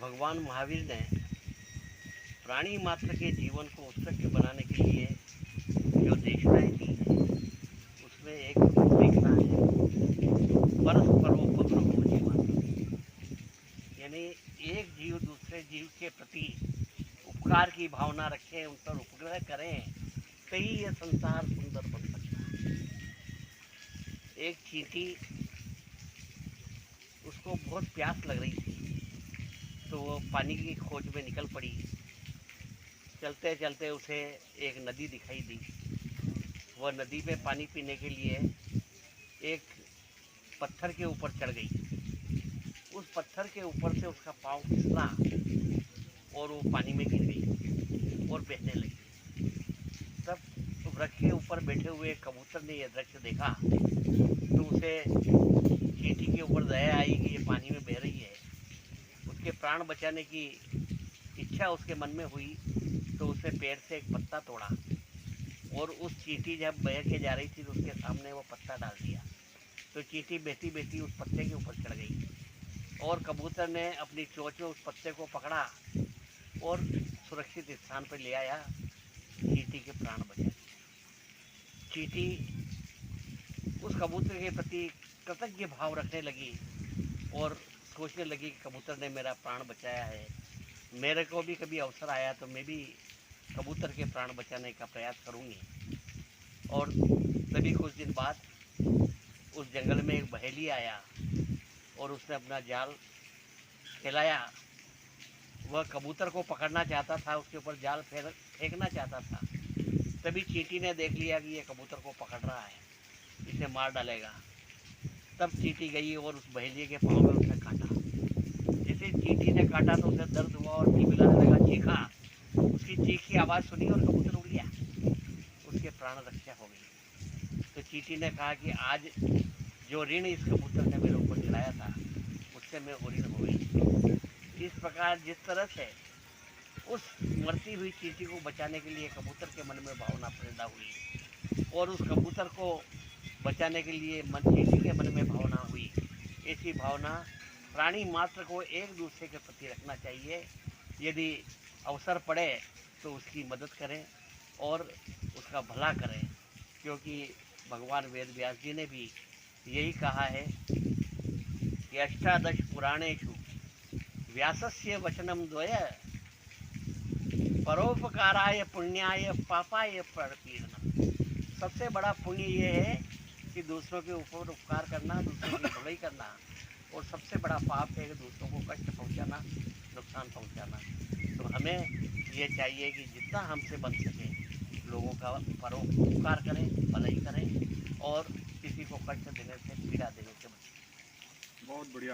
भगवान महावीर ने प्राणी मात्र के जीवन को उत्कृष्ट बनाने के लिए जो देशनाएं दी हैं उसमें एक लिखना है परस्परोपद्रवो जीवन, यानी एक जीव दूसरे जीव के प्रति उपकार की भावना रखें, उन पर उपग्रह करें तो ही यह संसार सुंदर बन सकता है। एक चींटी, उसको बहुत प्यास लग रही थी तो वो पानी की खोज में निकल पड़ी। चलते चलते उसे एक नदी दिखाई दी। वह नदी में पानी पीने के लिए एक पत्थर के ऊपर चढ़ गई। उस पत्थर के ऊपर से उसका पाँव फिसला और वो पानी में गिर गई और बहने लगी। तब वृक्ष के ऊपर बैठे हुए कबूतर ने यह दृश्य देखा तो उसे चींटी के ऊपर दया आई कि ये पानी में बह रही है। उसके प्राण बचाने की इच्छा उसके मन में हुई तो उसने पैर से एक पत्ता तोड़ा और उस चींटी जब बह के जा रही थी तो उसके सामने वो पत्ता डाल दिया। तो चींटी बहती बहती उस पत्ते के ऊपर चढ़ गई और कबूतर ने अपनी चोंच में उस पत्ते को पकड़ा और सुरक्षित स्थान पर ले आया। चींटी के प्राण बचे। चींटी उस कबूतर के प्रति कृतज्ञ भाव रखने लगी और सोचने लगी कि कबूतर ने मेरा प्राण बचाया है, मेरे को भी कभी अवसर आया तो मैं भी कबूतर के प्राण बचाने का प्रयास करूँगी। और तभी कुछ दिन बाद उस जंगल में एक बहेली आया और उसने अपना जाल फैलाया। वह कबूतर को पकड़ना चाहता था, उसके ऊपर जाल फेंकना चाहता था। तभी चींटी ने देख लिया कि ये कबूतर को पकड़ रहा है, इसे मार डालेगा। तब चींटी गई और उस बहेलिए के पाँव में उसने काटा। जैसे चींटी ने काटा तो उसे दर्द हुआ और चिल्लाने लगा, चीखा। उसकी चीख की आवाज़ सुनी और कबूतर उड़ गया, उसके प्राण रक्षा हो गई। तो चींटी ने कहा कि आज जो ऋण इस कबूतर ने मेरे ऊपर चढ़ाया था उससे मैं ऋण हो गई। इस प्रकार जिस तरह से उस मरती हुई चींटी को बचाने के लिए कबूतर के मन में भावना पैदा हुई और उस कबूतर को बचाने के लिए चींटी के मन में भावना हुई, ऐसी भावना प्राणी मात्र को एक दूसरे के प्रति रखना चाहिए। यदि अवसर पड़े तो उसकी मदद करें और उसका भला करें, क्योंकि भगवान वेद व्यास जी ने भी यही कहा है कि अष्टादश पुराणेषु व्यासस्य वचनम द्वय परोपकाराय पुण्याय पापाय परपीड़नम। सबसे बड़ा पुण्य ये है कि दूसरों के ऊपर उपकार करना, दूसरों की भलाई करना, और सबसे बड़ा पाप है कि दूसरों को कष्ट पहुंचाना, नुकसान पहुंचाना। तो हमें ये चाहिए कि जितना हमसे बन सके लोगों का परोपकार करें, भलाई करें और किसी को कष्ट देने से, पीड़ा देने से बचें। बहुत बढ़िया।